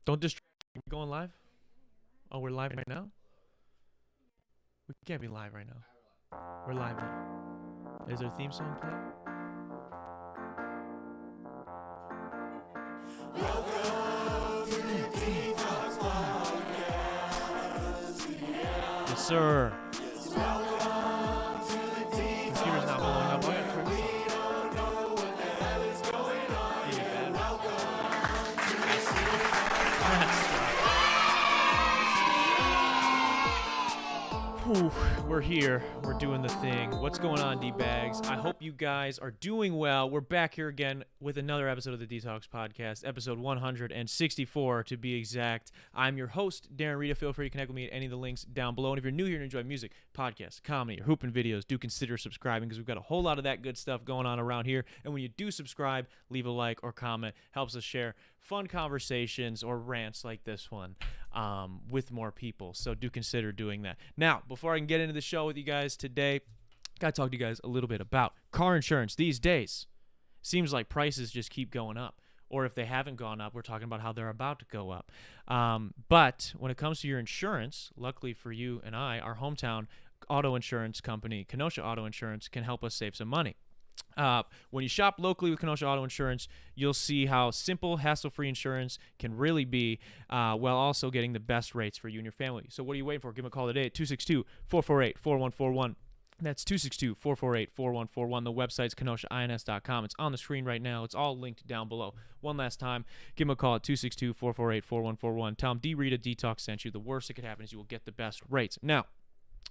Don't distract. We're going live? Oh, we're live right now? We can't be live right now. We're live now. Is our theme song playing? Welcome to the dtalks podcast. Yes, sir. Welcome to the dtalks. Computer's not blowing up. Why don't I turn this We off? don't know what the hell is going on Is it here. bad? Welcome to the Whew, we're here. We're doing the thing. What's going on, D-Bags? I hope you guys are doing well. We're back here again with another episode of the dtalks podcast, episode 164 to be exact. I'm your host, Darren, Rita. Feel free to connect with me at any of the links down below. And if you're new here and enjoy music, podcasts, comedy, or hooping videos, do consider subscribing because we've got a whole lot of that good stuff going on around here. And when you do subscribe, leave a like or comment. Helps us share fun conversations or rants like this one with more people. So do consider doing that. Now, before I can get into the show with you guys today, got to talk to you guys a little bit about car insurance these days. Seems like prices just keep going up. Or if they haven't gone up, we're talking about how they're about to go up. But when it comes to your insurance, luckily for you and I, our hometown auto insurance company, Kenosha Auto Insurance, can help us save some money. When you shop locally with Kenosha Auto Insurance, you'll see how simple, hassle-free insurance can really be while also getting the best rates for you and your family. So what are you waiting for? Give them a call today at 262-448-4141. That's 262-448-4141. The website's kenoshains.com. It's on the screen right now. It's all linked down below. One last time, give them a call at 262-448-4141. Tell them Rita dtalks sent you. The worst that could happen is you will get the best rates. Now,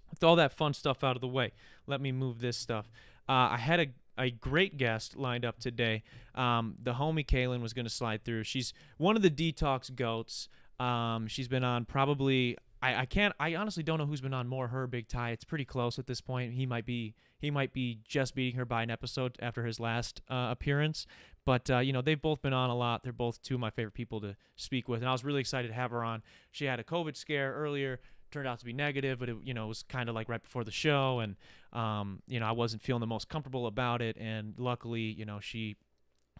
with all that fun stuff out of the way, let me move this stuff. I had a great guest lined up today. The homie Kaylin was going to slide through. She's one of the dtalks goats. She's been on probably I honestly don't know who's been on more, her or Big Ty. It's pretty close at this point. He might be just beating her by an episode after his last appearance. But they've both been on a lot. They're both two of my favorite people to speak with, and I was really excited to have her on. She had a COVID scare earlier. Turned out to be negative, but it was kind of like right before the show, and I wasn't feeling the most comfortable about it. And luckily, she,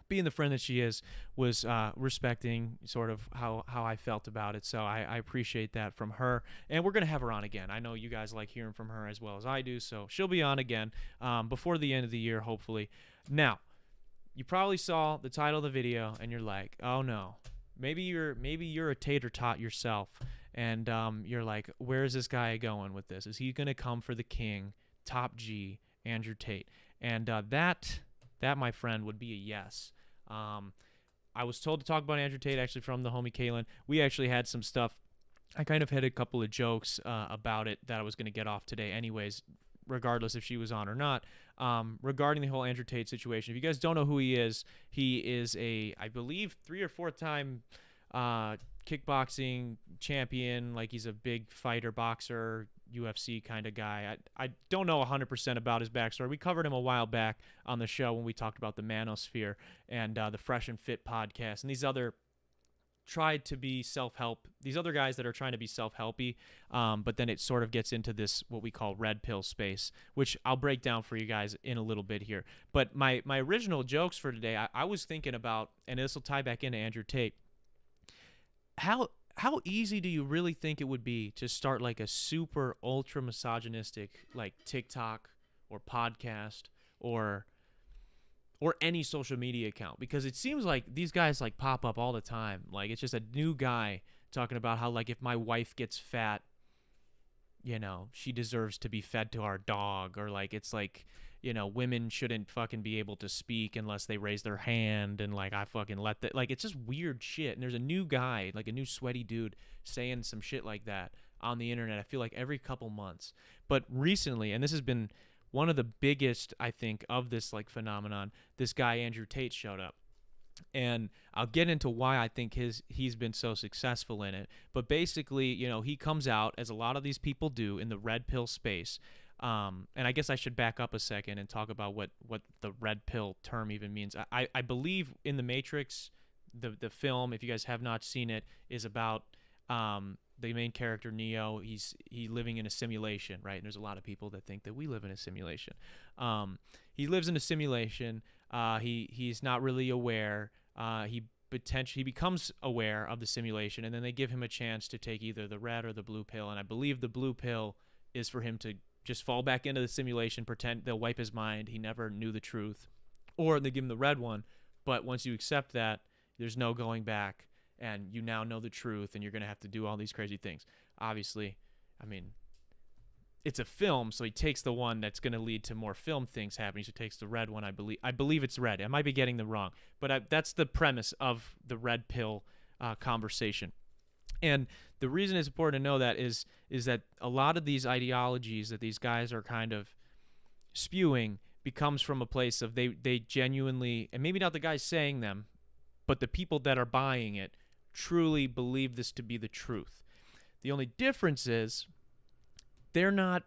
being the friend that she is, was respecting sort of how I felt about it. So I appreciate that from her, and we're gonna have her on again. I know you guys like hearing from her as well as I do, so she'll be on again before the end of the year, hopefully. Now, you probably saw the title of the video, and you're like, oh no, maybe you're a tater tot yourself. And you're like, where is this guy going with this? Is he going to come for the king, Top G, Andrew Tate? And that, my friend, would be a yes. I was told to talk about Andrew Tate, actually, from the homie Kaylin. We actually had some stuff. I kind of had a couple of jokes about it that I was going to get off today anyways, regardless if she was on or not, regarding the whole Andrew Tate situation. If you guys don't know who he is a, I believe, 3 or 4 time kickboxing champion. Like, he's a big fighter, boxer, UFC kind of guy. I don't know 100% about his backstory. We covered him a while back on the show when we talked about the Manosphere and the Fresh and Fit podcast, and these other guys that are trying to be self-helpy, but then it sort of gets into this what we call red pill space, which I'll break down for you guys in a little bit here. But my original jokes for today, I was thinking about, and this will tie back into Andrew Tate, how easy do you really think it would be to start like a super ultra misogynistic like TikTok or podcast or any social media account? Because it seems like these guys like pop up all the time. Like, it's just a new guy talking about how, like, if my wife gets fat, she deserves to be fed to our dog, or like, it's like, women shouldn't fucking be able to speak unless they raise their hand, and like, I fucking let that, like, it's just weird shit. And there's a new guy, like a new sweaty dude, saying some shit like that on the internet, I feel like every couple months. But recently, and this has been one of the biggest, I think, of this like phenomenon, this guy Andrew Tate showed up. And I'll get into why I think he's been so successful in it. But basically, he comes out, as a lot of these people do, in the red pill space. And I guess I should back up a second and talk about what the red pill term even means. I believe in The Matrix, the film, if you guys have not seen it, is about the main character, Neo. He's living in a simulation, right? And there's a lot of people that think that we live in a simulation. He lives in a simulation. He's not really aware. He he becomes aware of the simulation, and then they give him a chance to take either the red or the blue pill. And I believe the blue pill is for him to just fall back into the simulation, pretend they'll wipe his mind, he never knew the truth, or they give him the red one. But once you accept that, there's no going back, and you now know the truth, and you're going to have to do all these crazy things. Obviously, I mean, it's a film, so he takes the one that's going to lead to more film things happening. So he takes the red one, I believe it's red. I might be getting them wrong, but that's the premise of the red pill conversation. And the reason it's important to know that is that a lot of these ideologies that these guys are kind of spewing becomes from a place of they genuinely, and maybe not the guys saying them, but the people that are buying it truly believe this to be the truth. The only difference is they're not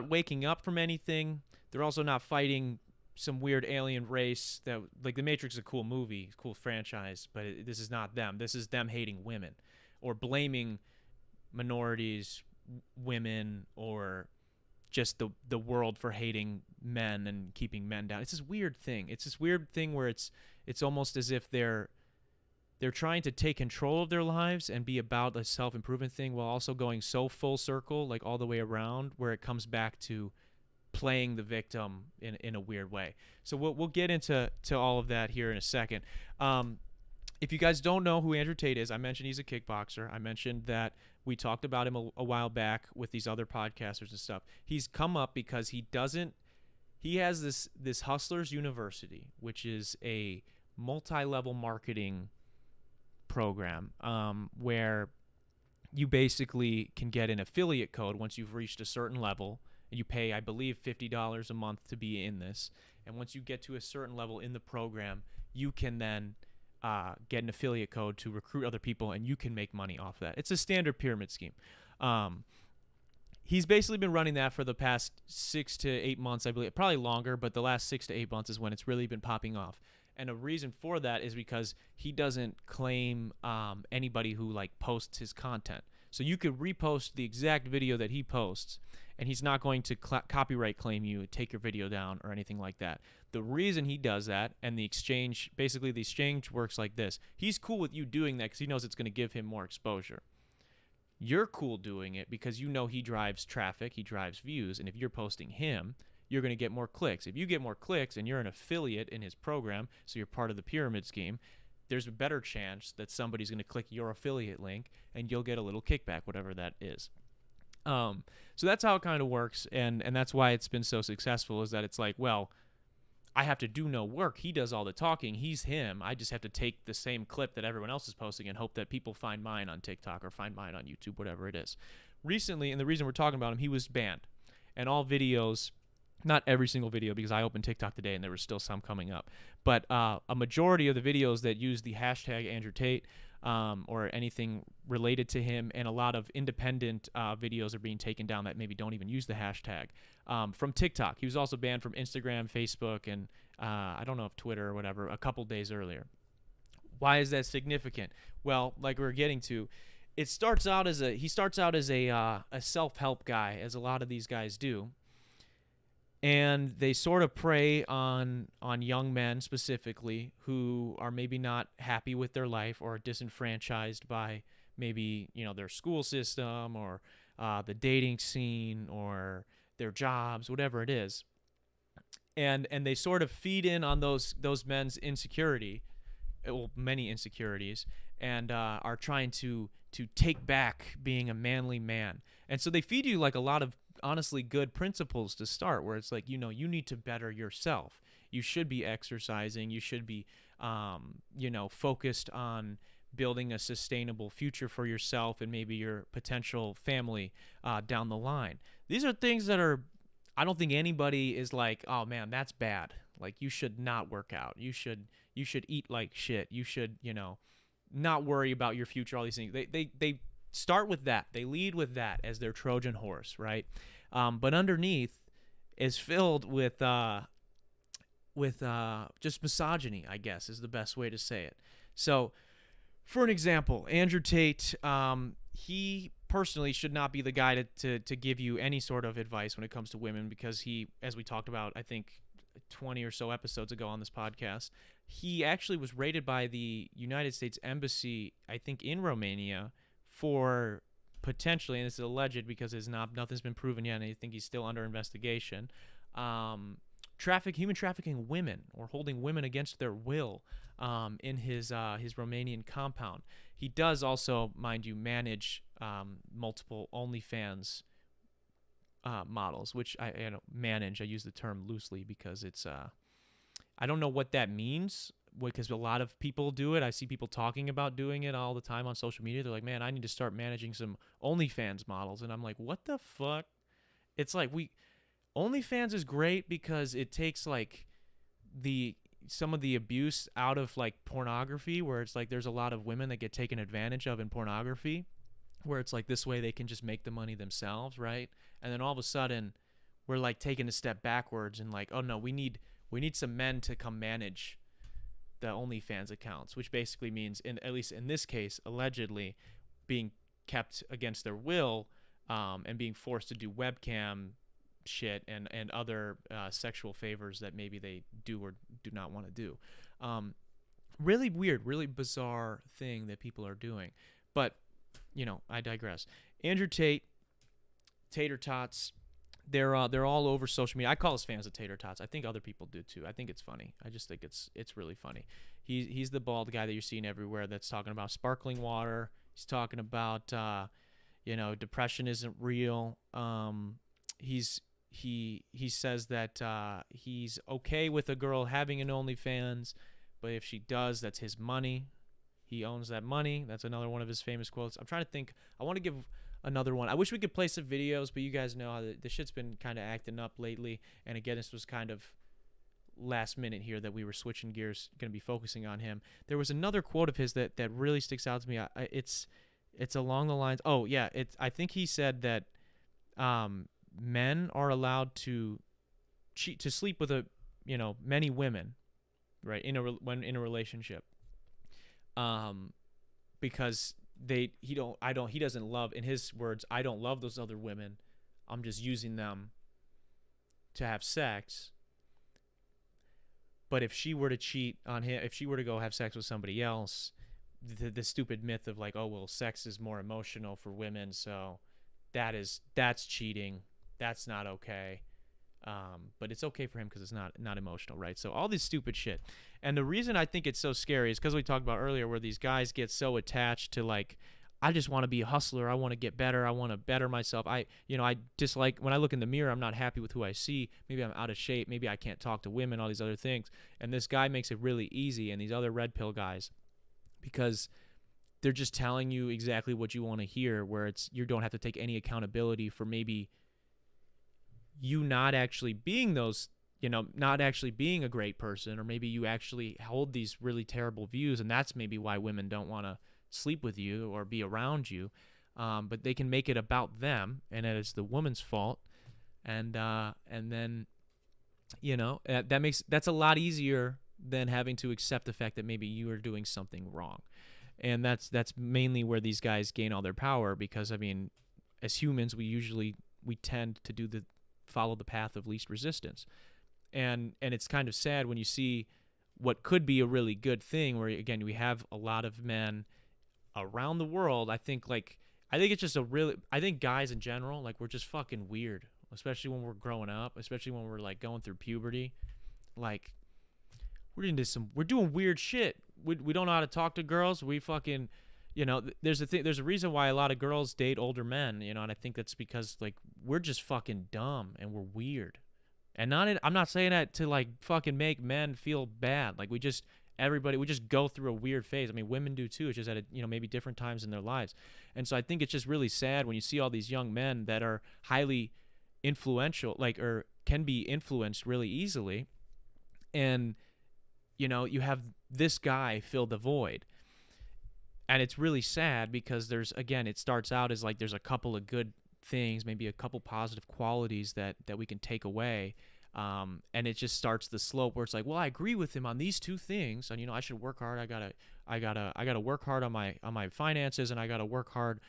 waking up from anything. They're also not fighting some weird alien race that, like, The Matrix is a cool movie, cool franchise, but this is not them. This is them hating women or blaming minorities, women, or just the world for hating men and keeping men down. It's this weird thing. It's this weird thing where it's almost as if they're trying to take control of their lives and be about a self-improvement thing while also going so full circle, like all the way around, where it comes back to playing the victim in a weird way. So we'll get into all of that here in a second. If you guys don't know who Andrew Tate is, I mentioned he's a kickboxer. I mentioned that we talked about him a while back with these other podcasters and stuff. He's come up because he has this Hustlers University, which is a multi-level marketing program where you basically can get an affiliate code once you've reached a certain level. You pay, I believe, $50 a month to be in this. And once you get to a certain level in the program, you can then get an affiliate code to recruit other people, and you can make money off that. It's a standard pyramid scheme. He's basically been running that for the past 6 to 8 months, I believe. Probably longer, but the last 6 to 8 months is when it's really been popping off. And a reason for that is because he doesn't claim anybody who posts his content. So you could repost the exact video that he posts, and he's not going to copyright claim you, take your video down, or anything like that. The reason he does that, and the exchange works like this. He's cool with you doing that because he knows it's going to give him more exposure. You're cool doing it because you know he drives traffic, he drives views, and if you're posting him, you're going to get more clicks. If you get more clicks and you're an affiliate in his program, so you're part of the pyramid scheme, there's a better chance that somebody's going to click your affiliate link and you'll get a little kickback, whatever that is. So that's how it kind of works, and that's why it's been so successful, is that it's like, well, I have to do no work. He does all the talking. He's him. I just have to take the same clip that everyone else is posting and hope that people find mine on TikTok or find mine on YouTube, whatever it is. Recently, and the reason we're talking about him, he was banned. And all videos, not every single video, because I opened TikTok today and there were still some coming up, but a majority of the videos that use the hashtag Andrew Tate or anything related to him, and a lot of independent videos are being taken down that maybe don't even use the hashtag from TikTok. He was also banned from Instagram, Facebook, and I don't know if Twitter or whatever, a couple days earlier. Why is that significant? Well, like we were getting to, he starts out as a self-help guy, as a lot of these guys do. And they sort of prey on young men specifically who are maybe not happy with their life or disenfranchised by maybe, their school system or the dating scene or their jobs, whatever it is. And they sort of feed in on those men's insecurity, well, many insecurities, and are trying to take back being a manly man. And so they feed you like a lot of honestly good principles to start, where it's like, you need to better yourself. You should be exercising. You should be, focused on building a sustainable future for yourself and maybe your potential family down the line. These are things that I don't think anybody is like, oh man, that's bad. Like, you should not work out. You should eat like shit. You should, not worry about your future, all these things. They start with that. They lead with that as their Trojan horse, right? But underneath is filled with just misogyny, I guess, is the best way to say it. So, for an example, Andrew Tate, he personally should not be the guy to give you any sort of advice when it comes to women, because he, as we talked about, I think 20 or so episodes ago on this podcast, he actually was raided by the United States Embassy, I think, in Romania for potentially, and this is alleged because nothing's been proven yet, and I think he's still under investigation, human trafficking women or holding women against their will in his Romanian compound. He does also, mind you, manage multiple OnlyFans models, which I manage. I use the term loosely because it's I don't know what that means, because a lot of people do it. I see people talking about doing it all the time on social media. They're like, man, I need to start managing some OnlyFans models. And I'm like, what the fuck? It's like OnlyFans is great because it takes like some of the abuse out of like pornography, where it's like there's a lot of women that get taken advantage of in pornography, where it's like this way they can just make the money themselves, right? And then all of a sudden we're like taking a step backwards and like, oh no, we need some men to come manage the OnlyFans accounts, which basically means, at least in this case, allegedly being kept against their will, and being forced to do webcam shit and other sexual favors that maybe they do or do not want to do. Really weird, really bizarre thing that people are doing. But, I digress. Andrew Tate, Tater Tots, they're all over social media. I call his fans the Tater Tots. I think other people do too. I think it's funny. I just think it's really funny. He's the bald guy that you're seeing everywhere that's talking about sparkling water. He's talking about depression isn't real. He says that he's okay with a girl having an OnlyFans, but if she does, that's his money. He owns that money. That's another one of his famous quotes. I'm trying to think. I want to give another one. I wish we could play some videos, but you guys know how the shit's been kind of acting up lately. And again, this was kind of last minute here that we were switching gears, going to be focusing on him. There was another quote of his that really sticks out to me. It's along the lines. Oh yeah, I think he said that men are allowed to sleep with many women, right? When in a relationship, because he doesn't love, in his words, I don't love those other women. I'm just using them to have sex. But if she were to cheat on him, if she were to go have sex with somebody else, the stupid myth of like, oh well, sex is more emotional for women, so that's cheating. That's not okay. But it's okay for him because it's not emotional, right? So all this stupid shit. And the reason I think it's so scary is because we talked about earlier where these guys get so attached to like, I just want to be a hustler. I want to get better. I want to better myself. I dislike, when I look in the mirror, I'm not happy with who I see. Maybe I'm out of shape. Maybe I can't talk to women, all these other things. And this guy makes it really easy, and these other red pill guys, because they're just telling you exactly what you want to hear, where you don't have to take any accountability for maybe you not actually being not actually being a great person, or maybe you actually hold these really terrible views, and that's maybe why women don't want to sleep with you or be around you. But they can make it about them, and that it's the woman's fault, and then that's a lot easier than having to accept the fact that maybe you are doing something wrong. And that's mainly where these guys gain all their power, because I mean, as humans, we tend to follow the path of least resistance. And it's kind of sad when you see what could be a really good thing, where again we have a lot of men around the world. I think it's just I think guys in general, like, we're just fucking weird, especially when we're growing up, especially when we're like going through puberty. Like, we're doing weird shit. We don't know how to talk to girls. We fucking, there's a reason why a lot of girls date older men, and I think that's because like we're just fucking dumb and we're weird. And I'm not saying that to like fucking make men feel bad. Like we just go through a weird phase. I mean, women do too. It's just at maybe different times in their lives. And so I think it's just really sad when you see all these young men that are highly influential, like, or can be influenced really easily, and you have this guy fill the void. And it's really sad because it starts out as like there's a couple of good things, maybe a couple positive qualities that we can take away, and it just starts the slope where it's like, well, I agree with him on these two things, and I should work hard. I gotta work hard on my finances, and I gotta work hard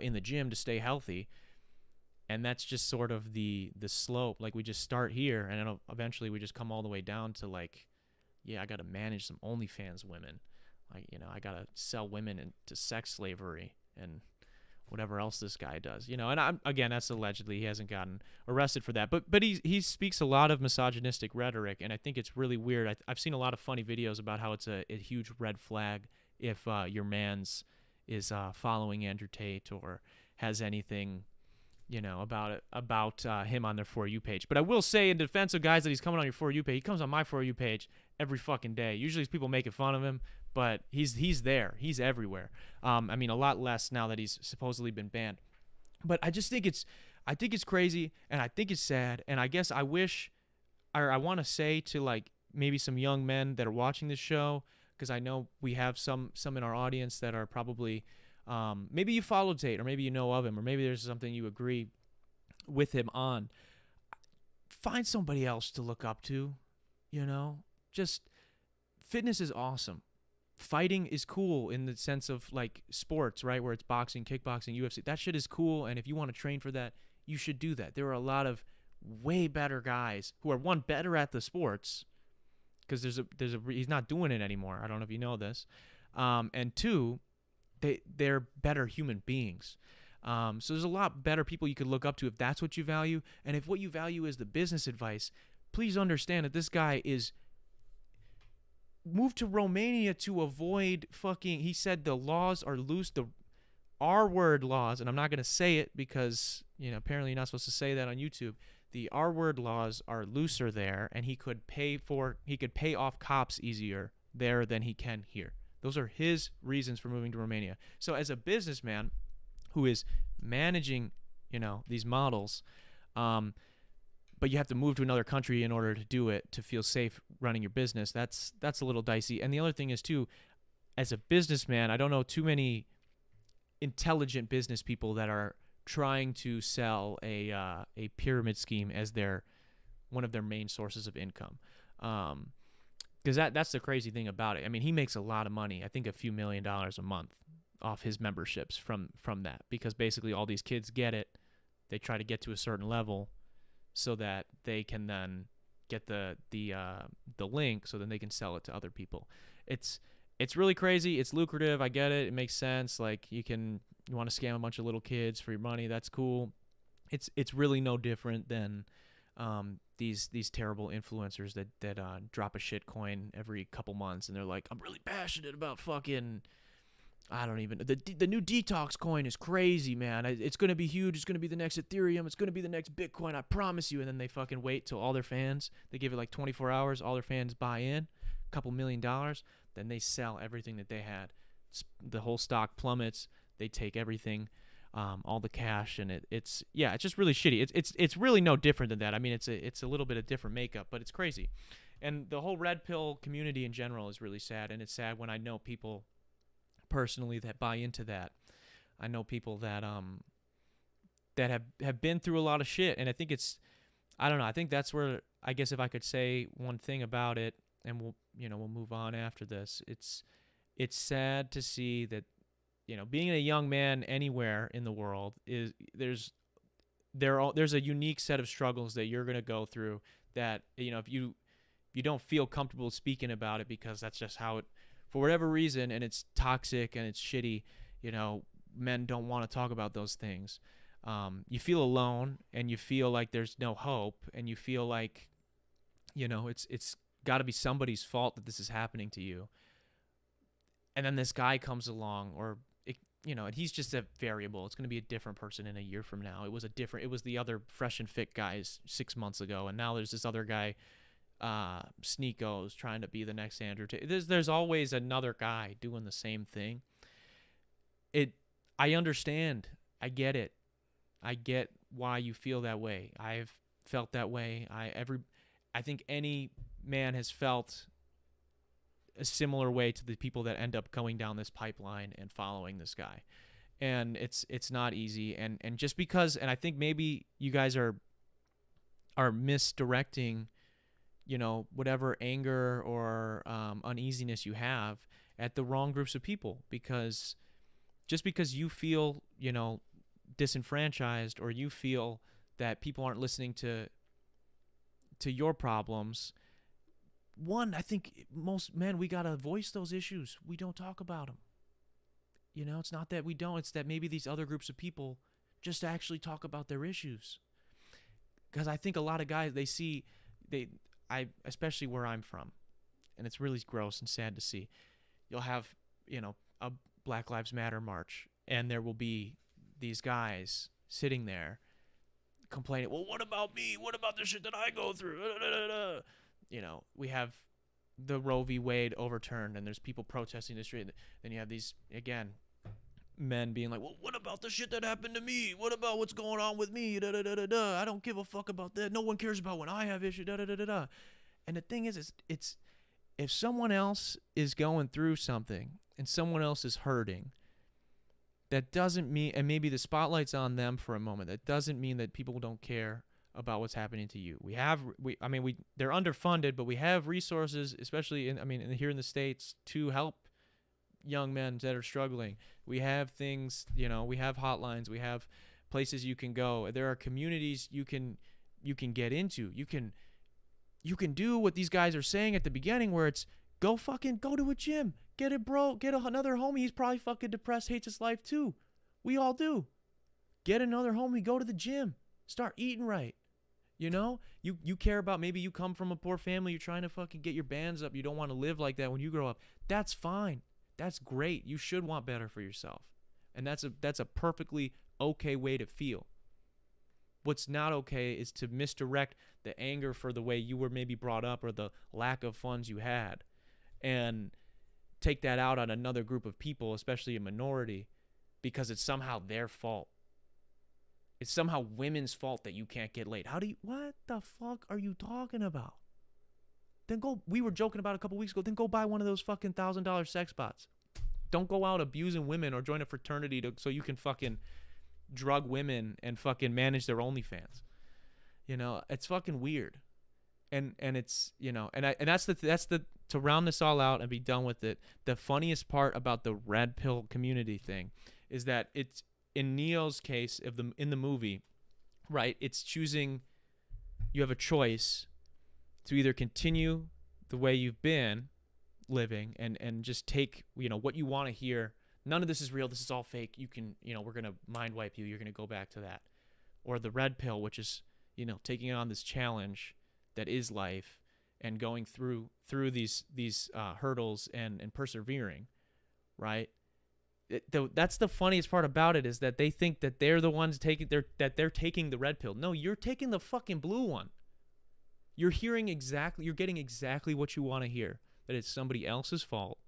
in the gym to stay healthy. And that's just sort of the slope. Like, we just start here, and eventually we just come all the way down to like yeah, I got to manage some OnlyFans women. I got to sell women into sex slavery and whatever else this guy does. And again, that's allegedly. He hasn't gotten arrested for that. But he speaks a lot of misogynistic rhetoric, and I think it's really weird. I've seen a lot of funny videos about how it's a huge red flag if your man's is following Andrew Tate or has anything about him on their For You page. But I will say, in defense of guys that he's coming on your For You page, he comes on my For You page every fucking day. Usually it's people making fun of him, but he's there. He's everywhere. A lot less now that he's supposedly been banned. But I just think it's crazy, and I think it's sad, and I guess I wish, or I want to say to like maybe some young men that are watching this show, because I know we have some in our audience that are probably maybe you follow Tate, or maybe you know of him, or maybe there's something you agree with him on. Find somebody else to look up to, just fitness is awesome. Fighting is cool in the sense of like sports, right? Where it's boxing, kickboxing, UFC. That shit is cool. And if you want to train for that, you should do that. There are a lot of way better guys who are, one, better at the sports, because he's not doing it anymore. I don't know if you know this. And two, they're better human beings. So there's a lot better people you could look up to if that's what you value. And if what you value is the business advice, please understand that this guy is moved to Romania to avoid fucking, he said the laws are loose, the R-word laws, and I'm not going to say it because, apparently you're not supposed to say that on YouTube. The R-word laws are looser there, and he could pay off cops easier there than he can here. Those are his reasons for moving to Romania. So as a businessman who is managing, these models, but you have to move to another country in order to do it, to feel safe running your business, that's a little dicey. And the other thing is, too, as a businessman, I don't know too many intelligent business people that are trying to sell a pyramid scheme as one of their main sources of income. Because that's the crazy thing about it. He makes a lot of money. I think a few $1 million a month off his memberships from that, because basically all these kids get it. They try to get to a certain level so that they can then get the link, so then they can sell it to other people. It's really crazy. It's lucrative. I get it. It makes sense. Like you want to scam a bunch of little kids for your money. That's cool. It's really no different than these terrible influencers that drop a shit coin every couple months, and they're like, I'm really passionate about fucking, I don't even, the new dtalks coin is crazy, man. It's going to be huge. It's going to be the next Ethereum. It's going to be the next Bitcoin. I promise you. And then they fucking wait till all their fans, they give it like 24 hours. All their fans buy in, a couple $1 million. Then they sell everything that they had. The whole stock plummets. They take everything, all the cash, and it's just really shitty. It's really no different than that. It's a little bit of different makeup, but it's crazy. And the whole red pill community in general is really sad. And it's sad when I know people personally that buy into that. I know people that have been through a lot of shit, and I think I think that's where, I guess, if I could say one thing about it, and we'll move on after this. It's sad to see that, being a young man anywhere in the world there's a unique set of struggles that you're going to go through that, if you don't feel comfortable speaking about it because that's just how it, for whatever reason, and it's toxic and it's shitty, men don't want to talk about those things. You feel alone, and you feel like there's no hope, and you feel like, it's got to be somebody's fault that this is happening to you. And then this guy comes along, and he's just a variable. It's going to be a different person in a year from now. It was the other fresh and fit guys 6 months ago, and now there's this other guy, Sneako's, trying to be the next Andrew Tate. There's always another guy doing the same thing. I understand. I get it. I get why you feel that way. I've felt that way. I think any man has felt a similar way to the people that end up going down this pipeline and following this guy. And it's not easy. And just because, and I think maybe you guys are misdirecting, whatever anger or uneasiness you have at the wrong groups of people, because just because you feel, disenfranchised, or you feel that people aren't listening to your problems, one, I think most men, we got to voice those issues. We don't talk about them. You know, it's not that we don't. It's that maybe these other groups of people just actually talk about their issues. Because I think a lot of guys, especially where I'm from, and it's really gross and sad to see, you'll have, a Black Lives Matter march, and there will be these guys sitting there complaining, well, what about me? What about the shit that I go through? We have the Roe v. Wade overturned, and there's people protesting the street. Then you have these, again, men being like, well, what about the shit that happened to me? What about what's going on with me? I don't give a fuck about that. No one cares about when I have issues. And the thing is, it's if someone else is going through something and someone else is hurting, that doesn't mean, and maybe the spotlight's on them for a moment, that doesn't mean that people don't care about what's happening to you. They're underfunded, but we have resources, especially here in the States, to help young men that are struggling. We have things, we have hotlines, we have places you can go. There are communities you can get into. You can do what these guys are saying at the beginning, where it's go to a gym, get another homie. He's probably fucking depressed, hates his life too. We all do. Get another homie, go to the gym, start eating right. You care about, maybe you come from a poor family, you're trying to fucking get your bands up, you don't want to live like that when you grow up. That's fine. That's great. You should want better for yourself. And that's a perfectly okay way to feel. What's not okay is to misdirect the anger for the way you were maybe brought up or the lack of funds you had, and take that out on another group of people, especially a minority, because it's somehow their fault. It's somehow women's fault that you can't get laid. What the fuck are you talking about? Then we were joking about a couple weeks ago, then go buy one of those fucking $1,000 sex bots. Don't go out abusing women or join a fraternity so you can fucking drug women and fucking manage their OnlyFans. It's fucking weird. And it's, and that's the to round this all out and be done with it. The funniest part about the red pill community thing is that it's, in Neo's case in the movie, right? It's choosing, you have a choice to either continue the way you've been living and just take, what you want to hear. None of this is real. This is all fake. You can, we're going to mind wipe you. You're going to go back to that. Or the red pill, which is, taking on this challenge that is life and going through these hurdles and persevering, right? That's the funniest part about it, is that they think that they're the ones taking the red pill. No, you're taking the fucking blue one. You're getting exactly what you want to hear, that it's somebody else's fault,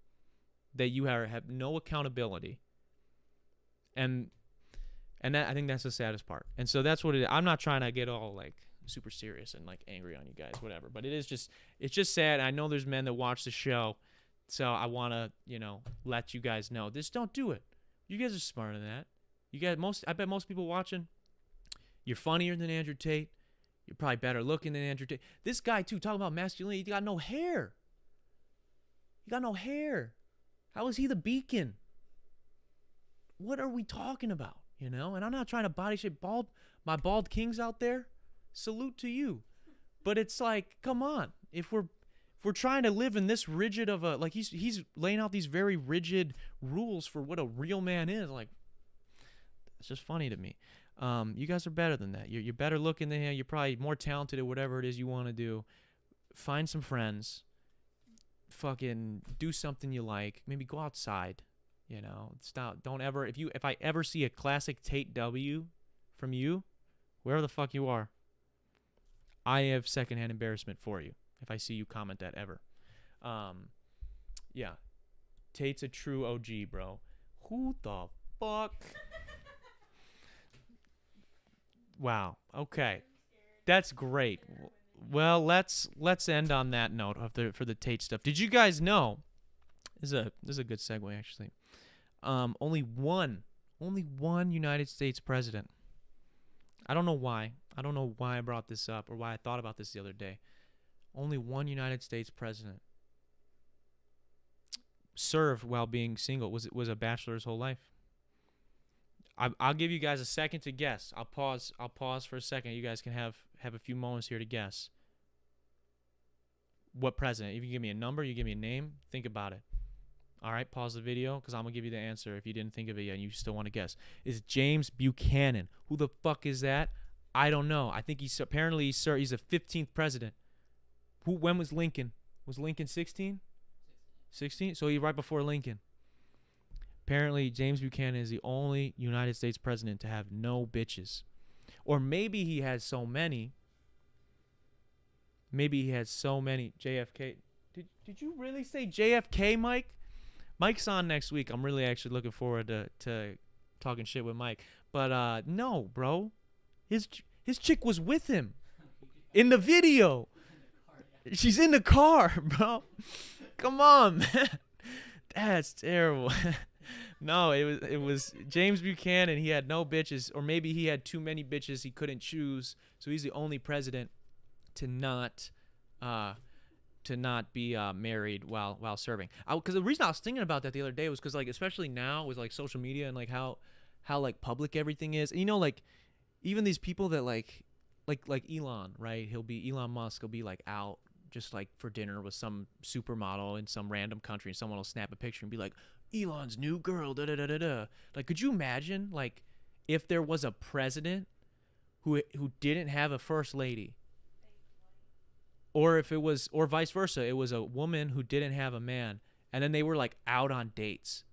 that you have no accountability. And that, I think that's the saddest part. And so that's what it is. I'm not trying to get all like super serious and like angry on you guys, whatever, but it's just sad. I know there's men that watch the show, so I want to, let you guys know, just don't do it. You guys are smarter than that. I bet most people watching, you're funnier than Andrew Tate. You're probably better looking than Andrew Tate. This guy too, talking about masculinity, he got no hair. How is he the beacon? What are we talking about? And I'm not trying to body shape my bald kings out there. Salute to you. But it's like, come on. If we're trying to live in this rigid of a, like, he's laying out these very rigid rules for what a real man is. Like, it's just funny to me. You guys are better than that. You're better looking than him. You're probably more talented at whatever it is you want to do. Find some friends. Fucking do something you like. Maybe go outside. Stop. Don't ever. If I ever see a classic Tate W from you, wherever the fuck you are, I have secondhand embarrassment for you if I see you comment that ever. Yeah. Tate's a true OG, bro. Who the fuck? Wow. Okay. That's great. Well, let's end on that note for the Tate stuff. Did you guys know? This is a good segue, actually. Only one United States president. I don't know why. I don't know why I brought this up or why I thought about this the other day. Only one United States president served while being single. Was a bachelor his whole life. I'll give you guys a second to guess. I'll pause for a second. You guys can have a few moments here to guess. What president? If you give me a number, you give me a name, think about it. All right, pause the video because I'm going to give you the answer if you didn't think of it yet and you still want to guess. It's James Buchanan. Who the fuck is that? I don't know. I think he's the 15th president. When was Lincoln? Was Lincoln 16? 16? So he's right before Lincoln. Apparently, James Buchanan is the only United States president to have no bitches. Or maybe he has so many. Maybe he has so many. JFK. Did you really say JFK, Mike? Mike's on next week. I'm really actually looking forward to talking shit with Mike. But no, bro. His chick was with him in the video. She's in the car, bro. Come on, man. That's terrible. No, it was James Buchanan. He had no bitches, or maybe he had too many bitches he couldn't choose. So he's the only president to not be married while serving. Because the reason I was thinking about that the other day was because, like, especially now with like social media and like how like public everything is. And, you know, like even these people that like Elon, right? Elon Musk will be like out just like for dinner with some supermodel in some random country, and someone will snap a picture and be like, Elon's new girl, da da da da da. Like, could you imagine like if there was a president who didn't have a first lady? Or if it was, or vice versa, it was a woman who didn't have a man, and then they were like out on dates.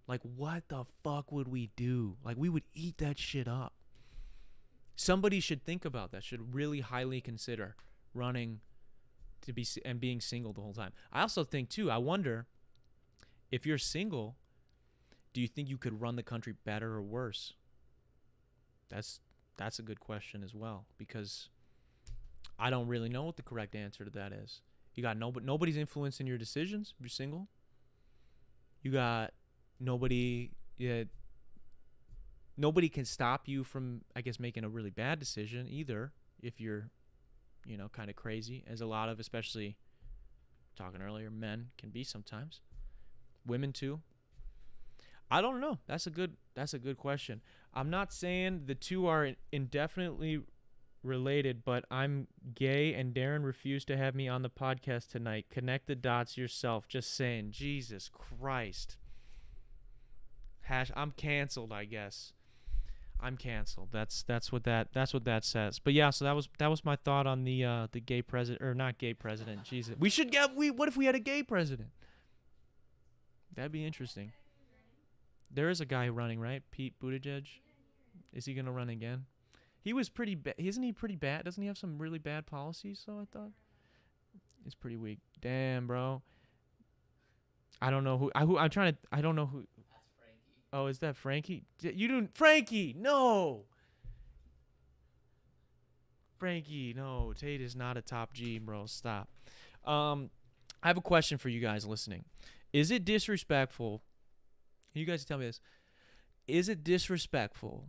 Like, what the fuck would we do? Like, we would eat that shit up. Somebody should think about that, should really highly consider running to be and being single the whole time. I also think too, I wonder if you're single, do you think you could run the country better or worse? That's a good question as well, because I don't really know what the correct answer to that is. You got nobody's influencing your decisions if you're single. You got nobody can stop you from, I guess, making a really bad decision either if you're, you know, kind of crazy, as a lot of, especially talking earlier, men can be sometimes. Women too. I don't know. That's a good question. I'm not saying the two are indefinitely related, but I'm gay and Darren refused to have me on the podcast tonight. Connect the dots yourself. Just saying. Jesus Christ. I'm canceled, I guess. I'm canceled. That's what that says. But yeah, so that was my thought on the gay president, or not gay president. Jesus. What if we had a gay president? That'd be interesting. There is a guy running, right? Pete Buttigieg. Is he gonna run again? He was pretty bad. Isn't he pretty bad? Doesn't he have some really bad policies? So I thought it's pretty weak. Damn, bro. I don't know who. I don't know who. That's Frankie. Oh, is that Frankie? You didn't. Frankie, no. Frankie, no. Tate is not a top G, bro. Stop. I have a question for you guys listening. Is it disrespectful? You guys tell me this. Is it disrespectful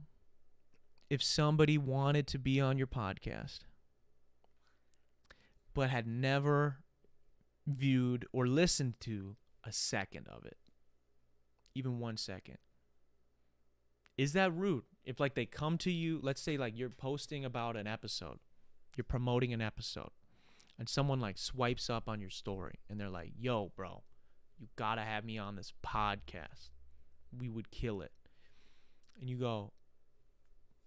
if somebody wanted to be on your podcast but had never viewed or listened to a second of it? Even 1 second. Is that rude? If like they come to you, let's say like you're posting about an episode, you're promoting an episode, and someone like swipes up on your story and they're like, yo, bro, you gotta have me on this podcast. We would kill it. And you go,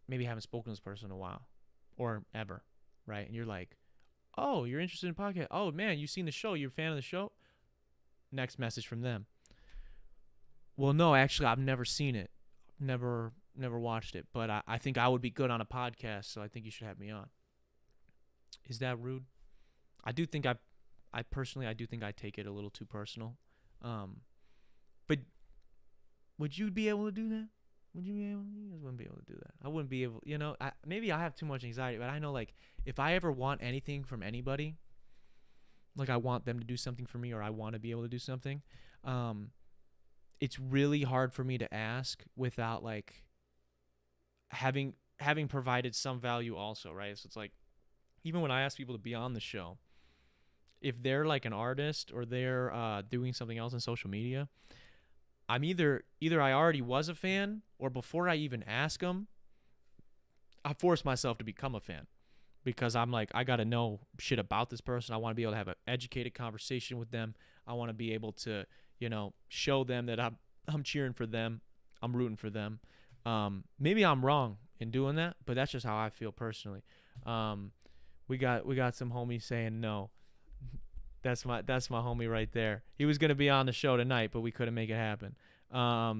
maybe haven't spoken to this person in a while or ever, right? And you're like, oh, you're interested in podcast. Oh, man, you've seen the show. You're a fan of the show? Next message from them. Well, no, actually, I've never seen it. Never watched it. But I think I would be good on a podcast, so I think you should have me on. Is that rude? I do think I personally think I take it a little too personal. But would you be able to do that? Would you be able? You guys wouldn't be able to do that. I wouldn't be able. You know, maybe I have too much anxiety, but I know like if I ever want anything from anybody, like I want them to do something for me, or I want to be able to do something, it's really hard for me to ask without like having provided some value also, right? So it's like even when I ask people to be on the show, if they're like an artist or they're doing something else on social media, I'm either I already was a fan, or before I even ask them, I force myself to become a fan, because I'm like, I got to know shit about this person. I want to be able to have an educated conversation with them. I want to be able to, show them that I'm cheering for them. I'm rooting for them. Maybe I'm wrong in doing that, but that's just how I feel personally. We got some homies saying no. That's my homie right there. He was gonna be on the show tonight, but we couldn't make it happen. Yeah,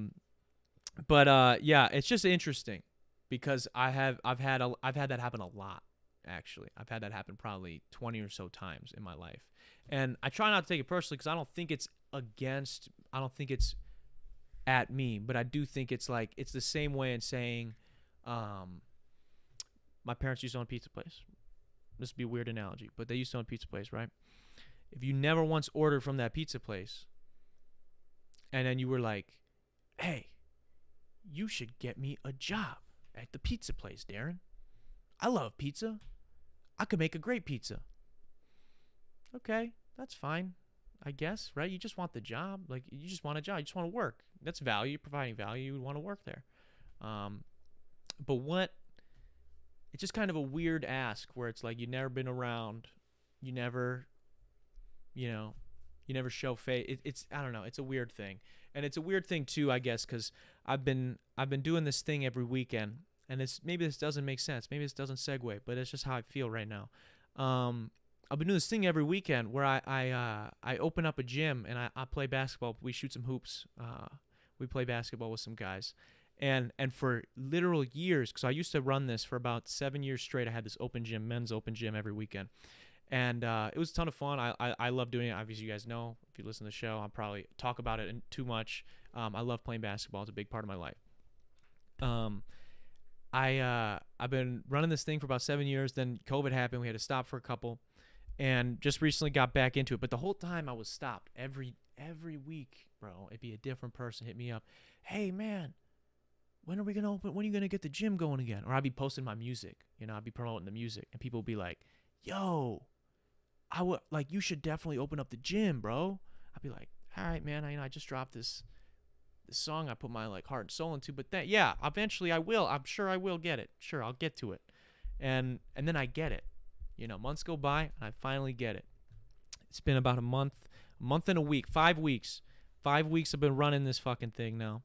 it's just interesting because I've had that happen a lot. Actually, I've had that happen probably 20 or so times in my life, and I try not to take it personally because I don't think it's at me, but I do think it's like it's the same way in saying, my parents used to own a pizza place. This would be a weird analogy, but they used to own a pizza place, right? If you never once ordered from that pizza place, and then you were like, hey, you should get me a job at the pizza place, Darren. I love pizza. I could make a great pizza. Okay, that's fine, I guess, right? You just want the job. Like, you just want a job. You just want to work. That's value. You're providing value. You would want to work there. But what? It's just kind of a weird ask where it's like, you've never been around. You never show face. It's I don't know. It's a weird thing. And it's a weird thing too, I guess, because I've been doing this thing every weekend. And maybe this doesn't make sense. Maybe this doesn't segue, but it's just how I feel right now. I've been doing this thing every weekend where I open up a gym and I play basketball. We shoot some hoops. We play basketball with some guys. And for literal years, because I used to run this for about 7 years straight, I had this men's open gym every weekend. And it was a ton of fun. I love doing it. Obviously, you guys know, if you listen to the show, I'll probably talk about it too much. I love playing basketball. It's a big part of my life. I've been running this thing for about 7 years. Then COVID happened. We had to stop for a couple, and just recently got back into it. But the whole time I was stopped. Every week, bro, it'd be a different person hit me up. Hey, man, when are we gonna open? When are you gonna get the gym going again? Or I'd be posting my music. I'd be promoting the music, and people would be like, "Yo, you should definitely open up the gym, bro." I'd be like, "All right, man. I just dropped this song I put my heart and soul into, but eventually I will. I'm sure I will get it. Sure, I'll get to it." And then I get it. Months go by and I finally get it. It's been about a month and a week, 5 weeks. 5 weeks I've been running this fucking thing now.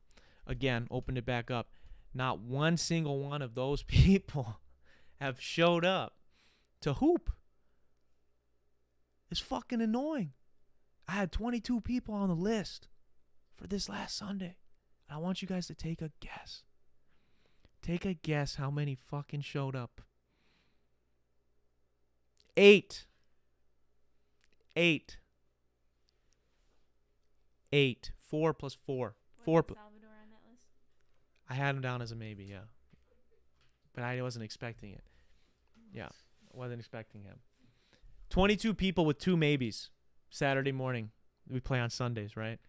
Again, opened it back up. Not one single one of those people have showed up to hoop. It's fucking annoying. I had 22 people on the list for this last Sunday. I want you guys to take a guess. Take a guess how many fucking showed up. 8. 4 plus 4. Was Salvador on that list? I had him down as a maybe, yeah. But I wasn't expecting it. Yeah, I wasn't expecting him. 22 people with 2 maybes. Saturday morning. We play on Sundays, right?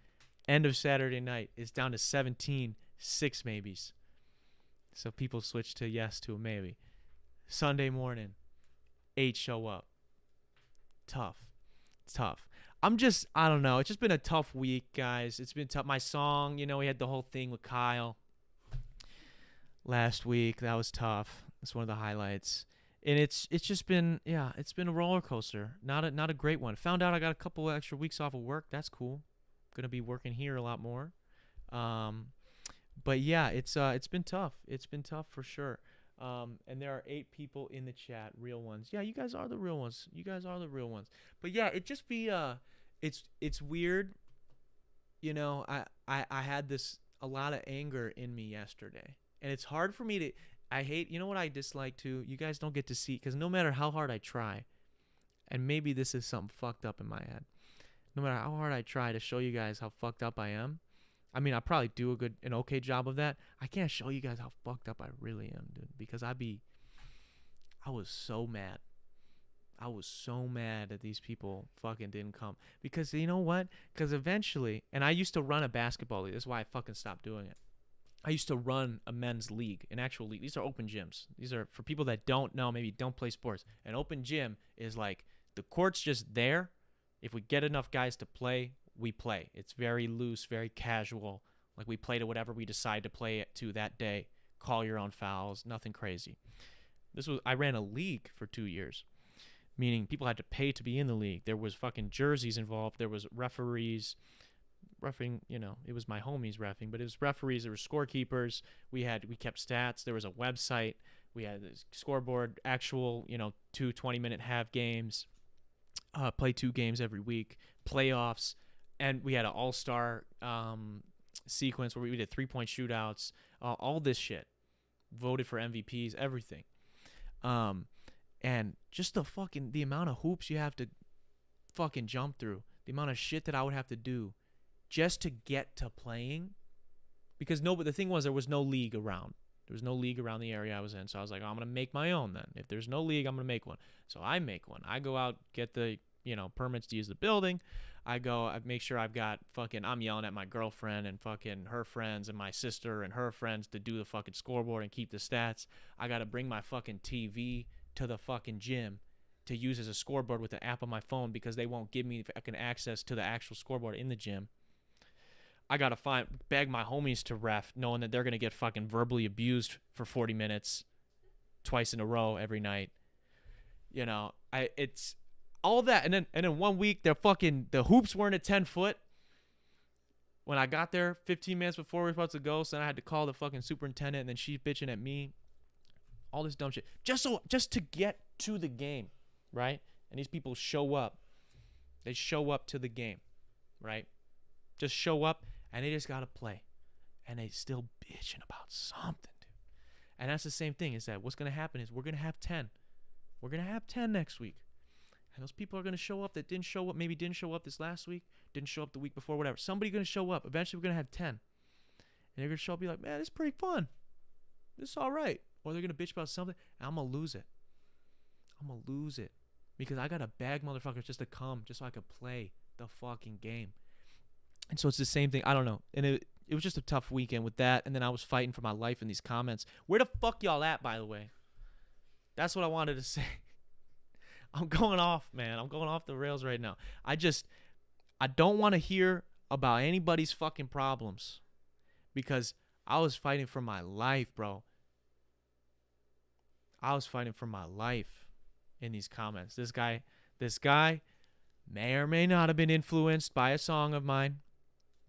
End of Saturday night, it's down to 17, 6 maybes. So people switch to yes to a maybe. Sunday morning, 8 show up. Tough. It's tough. I don't know. It's just been a tough week, guys. It's been tough. My song, we had the whole thing with Kyle last week. That was tough. That's one of the highlights. And it's just been, it's been a roller coaster. Not a great one. Found out I got a couple extra weeks off of work. That's cool. Gonna be working here a lot more. But yeah, it's been tough. It's been tough for sure. And there are 8 people in the chat, real ones. Yeah, you guys are the real ones. But yeah, it just be it's weird. I had a lot of anger in me yesterday, and it's hard for me to. I hate. What I dislike too. You guys don't get to see, because no matter how hard I try, and maybe this is something fucked up in my head. No matter how hard I try to show you guys how fucked up I am, I mean, I probably do an okay job of that. I can't show you guys how fucked up I really am, dude, because I was so mad. I was so mad that these people fucking didn't come. Because you know what? Because eventually, and I used to run a basketball league. That's why I fucking stopped doing it. I used to run a men's league, an actual league. These are open gyms. These are for people that don't know, maybe don't play sports. An open gym is like the court's just there. If we get enough guys to play, we play. It's very loose, very casual. Like, we play to whatever we decide to play it to that day. Call your own fouls. Nothing crazy. I ran a league for 2 years, meaning people had to pay to be in the league. There was fucking jerseys involved. There was referees, reffing. It was my homies reffing, but it was referees. There were scorekeepers. We kept stats. There was a website. We had this scoreboard. Actual 2 20-minute half games. Play 2 games every week. Playoffs, and we had an all-star sequence where we did 3-point shootouts. All this shit. Voted for MVPs. Everything. And just the amount of hoops you have to fucking jump through, the amount of shit that I would have to do just to get to playing, because the thing was, there was no league around. There was no league around the area I was in, so I was like, I'm gonna make my own then. If there's no league, I'm gonna make one. So I make one. I go out, get the permits to use the building. I make sure I'm yelling at my girlfriend and fucking her friends and my sister and her friends to do the fucking scoreboard and keep the stats. I gotta bring my fucking TV to the fucking gym to use as a scoreboard with the app on my phone, because they won't give me fucking access to the actual scoreboard in the gym. I gotta beg my homies to ref, knowing that they're gonna get fucking verbally abused for 40 minutes twice in a row every night. It's all that, and then 1 week the hoops weren't at 10 foot. When I got there 15 minutes before we were supposed to go, so then I had to call the fucking superintendent, and then she's bitching at me. All this dumb shit. Just to get to the game, right? And these people show up. They show up to the game, right? Just show up, and they just gotta play. And they still bitching about something, dude. And that's the same thing, is that what's gonna happen is we're gonna have 10. We're gonna have 10 next week. And those people are gonna show up that didn't show up, maybe didn't show up this last week, didn't show up the week before, whatever. Somebody's gonna show up. Eventually we're gonna have 10. And they're gonna show up and be like, man, this is pretty fun. This is all right. Or they're gonna bitch about something, and I'm gonna lose it. Because I gotta bag motherfuckers just to come, just so I could play the fucking game. And so it's the same thing. I don't know. And it was just a tough weekend with that. And then I was fighting for my life in these comments. Where the fuck y'all at, by the way? That's what I wanted to say. I'm going off, man. I'm going off the rails right now. I don't want to hear about anybody's fucking problems, because I was fighting for my life, bro. I was fighting for my life in these comments. This guy may or may not have been influenced by a song of mine,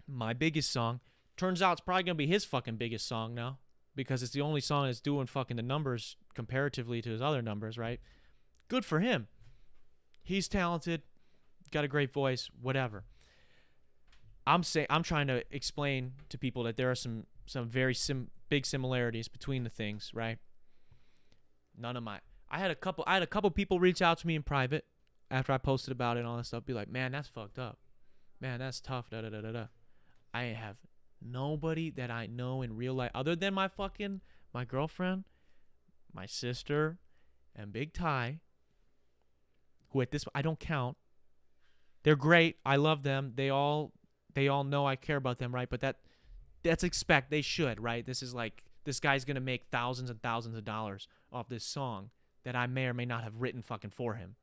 my biggest song. Turns out it's probably going to be his fucking biggest song now, because it's the only song that's doing fucking the numbers comparatively to his other numbers, right? Good for him. He's talented, got a great voice, whatever. I'm trying to explain to people that there are some very big similarities between the things, right? I had a couple people reach out to me in private after I posted about it and all that stuff, be like, man, that's fucked up. Man, that's tough, da da da da da. I have nobody that I know in real life other than my girlfriend, my sister, and Big Ty, who at this I don't count. They're great. I love them. They all know I care about them, right? But that's they should, right? This is like, this guy's going to make thousands and thousands of dollars off this song that I may or may not have written fucking for him.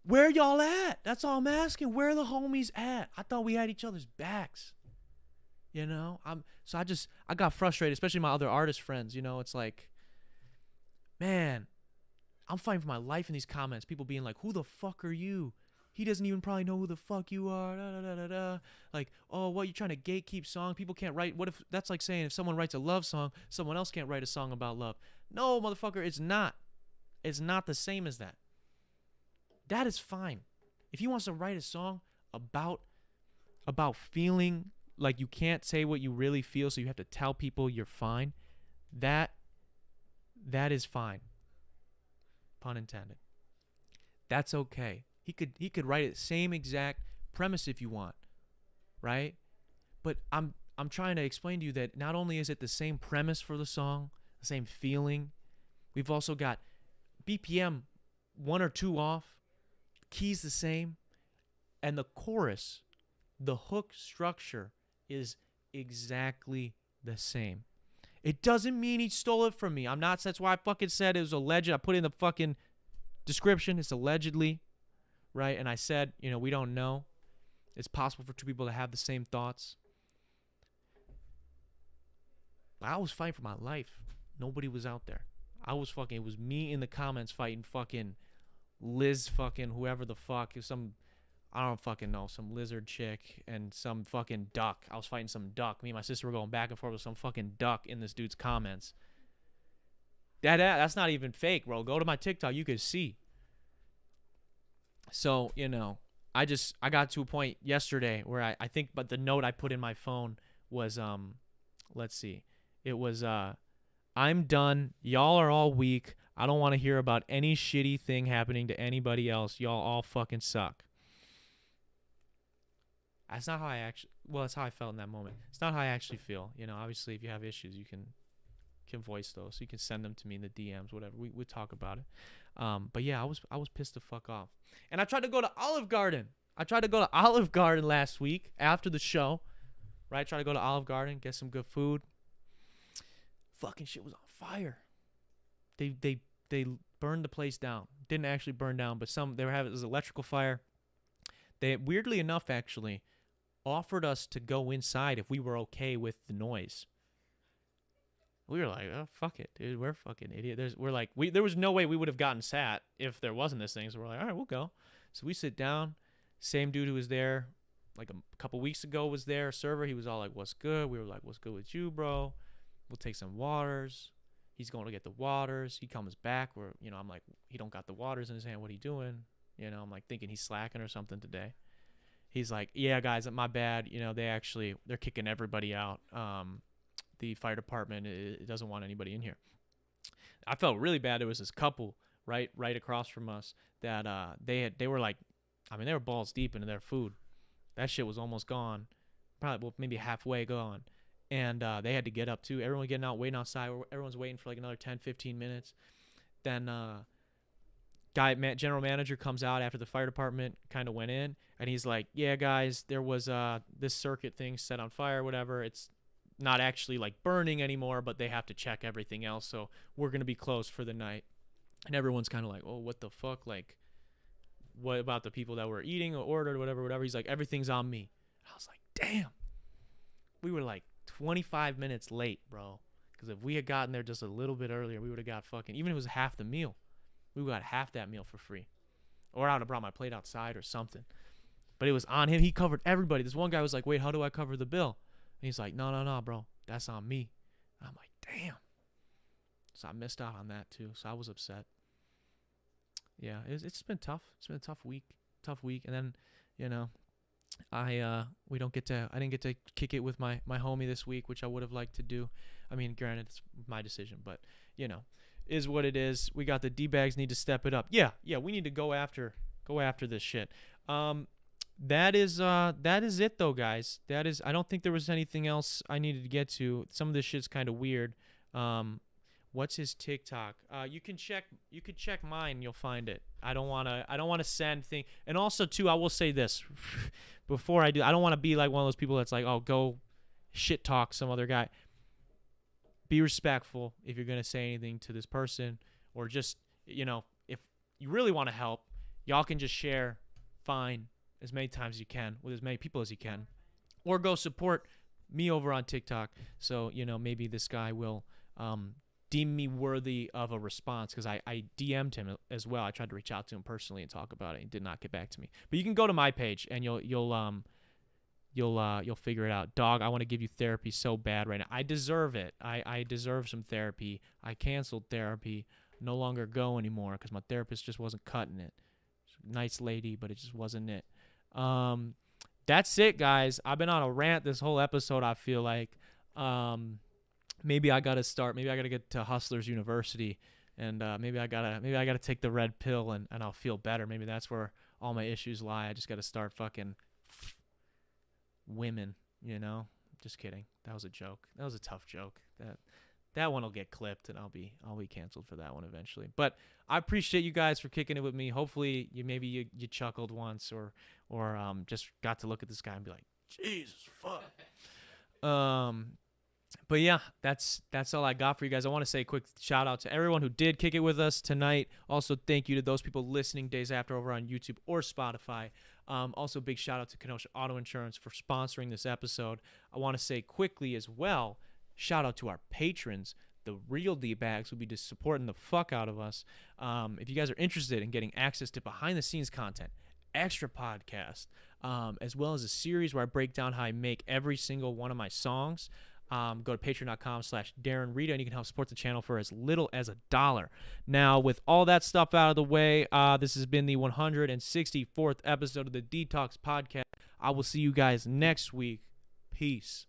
Where y'all at? That's all I'm asking. Where are the homies at? I thought we had each other's backs. I got frustrated, especially my other artist friends. It's like, man, I'm fighting for my life in these comments. People being like, who the fuck are you? He doesn't even probably know who the fuck you are. Da, da, da, da, da. Like, oh, what, you trying to gatekeep song? People can't write. What if that's like saying if someone writes a love song, someone else can't write a song about love? No, motherfucker, it's not. It's not the same as that. That is fine. If he wants to write a song about feeling like you can't say what you really feel, so you have to tell people you're fine, that is fine. Pun intended. That's okay. He could write the same exact premise if you want, right? But I'm trying to explain to you that not only is it the same premise for the song, the same feeling, we've also got BPM 1 or 2 off, keys the same, and the chorus, the hook structure is exactly the same. It doesn't mean he stole it from me. That's why I fucking said it was alleged. I put in the fucking description, it's allegedly, right? And I said, we don't know. It's possible for 2 people to have the same thoughts. But I was fighting for my life. Nobody was out there. It was me in the comments fighting fucking Liz fucking whoever the fuck. It was I don't fucking know, some lizard chick and some fucking duck. I was fighting some duck. Me and my sister were going back and forth with some fucking duck in this dude's comments. That's not even fake, bro. Go to my TikTok, you could see. So, I got to a point yesterday where I think, but the note I put in my phone was, let's see. It was, I'm done. Y'all are all weak. I don't want to hear about any shitty thing happening to anybody else. Y'all all fucking suck. That's not how that's how I felt in that moment. It's not how I actually feel. Obviously if you have issues, you can voice those. So you can send them to me in the DMs, whatever. We talk about it. But yeah, I was pissed the fuck off. And I tried to go to Olive Garden. Last week after the show. Right? Tried to go to Olive Garden, get some good food. Fucking shit was on fire. They burned the place down. Didn't actually burn down, but it was electrical fire. They, weirdly enough, actually offered us to go inside if we were okay with the noise. We were like, oh, fuck it, dude. We're fucking idiots. There was no way we would have gotten sat if there wasn't this thing. So we're like, all right, we'll go. So we sit down. Same dude who was there like a couple weeks ago was there, server. He was all like, what's good? We were like, what's good with you, bro? We'll take some waters. He's going to get the waters. He comes back where, I'm like, he don't got the waters in his hand. What are you doing? I'm like thinking he's slacking or something today. He's like, yeah, guys, my bad. They're kicking everybody out. The fire department, it doesn't want anybody in here. I felt really bad. There was this couple right across from us that they were like, they were balls deep into their food. That shit was almost gone. Probably maybe halfway gone. And they had to get up too. Everyone getting out, waiting outside. Everyone's waiting for like another 10, 15 minutes. Then general manager comes out after the fire department kind of went in. And he's like, yeah, guys, there was this circuit thing set on fire, whatever. It's not actually like burning anymore, but they have to check everything else. So we're going to be closed for the night. And everyone's kind of like, oh, what the fuck? Like, what about the people that were eating or ordered, whatever? He's like, everything's on me. I was like, damn. We were like 25 minutes late, bro. Because if we had gotten there just a little bit earlier, we would have got fucking, even if it was half the meal, we got half that meal for free. Or I would have brought my plate outside or something. But it was on him. He covered everybody. This one guy was like, wait, how do I cover the bill? And he's like, no, bro. That's on me. And I'm like, damn. So I missed out on that too. So I was upset. Yeah, it's been tough. It's been a tough week. And then, I didn't get to kick it with my homie this week, which I would have liked to do. Granted, it's my decision, but is what it is. We got the D-bags need to step it up. Yeah, we need to go after this shit. That is it though, guys. I don't think there was anything else I needed to get to. Some of this shit's kind of weird. What's his TikTok? You can check mine, you'll find it. I don't want to send thing. And also too, I will say this before I do. I don't want to be like one of those people that's like, "Oh, go shit talk some other guy." Be respectful if you're going to say anything to this person, or just, if you really want to help, y'all can just share fine as many times as you can with as many people as you can, or go support me over on TikTok. So, maybe this guy will deem me worthy of a response, because I DM'd him as well. I tried to reach out to him personally and talk about it. He did not get back to me. But you can go to my page and you'll figure it out. Dog, I want to give you therapy so bad right now. I deserve it. I deserve some therapy. I canceled therapy. No longer go anymore because my therapist just wasn't cutting it. Nice lady, but it just wasn't it. That's it, guys. I've been on a rant this whole episode, I feel like. Maybe I gotta get to Hustlers University, and maybe I gotta take the red pill and I'll feel better. Maybe that's where all my issues lie. I just gotta start fucking women, Just kidding. That was a joke. That was a tough joke. That one will get clipped, and I'll be canceled for that one eventually. But I appreciate you guys for kicking it with me. Hopefully you chuckled once, or just got to look at this guy and be like, Jesus fuck. But yeah, that's all I got for you guys. I want to say a quick shout out to everyone who did kick it with us tonight. Also, thank you to those people listening days after over on YouTube or Spotify. Also, big shout out to Kenosha Auto Insurance for sponsoring this episode. I want to say quickly as well, shout out to our patrons. the real D-bags will be just supporting the fuck out of us. If you guys are interested in getting access to behind-the-scenes content, extra podcast, as well as a series where I break down how I make every single one of my songs, go to patreon.com/Darren Rita, and you can help support the channel for as little as $1. Now, with all that stuff out of the way, this has been the 164th episode of the Dtalks podcast. I will see you guys next week. Peace.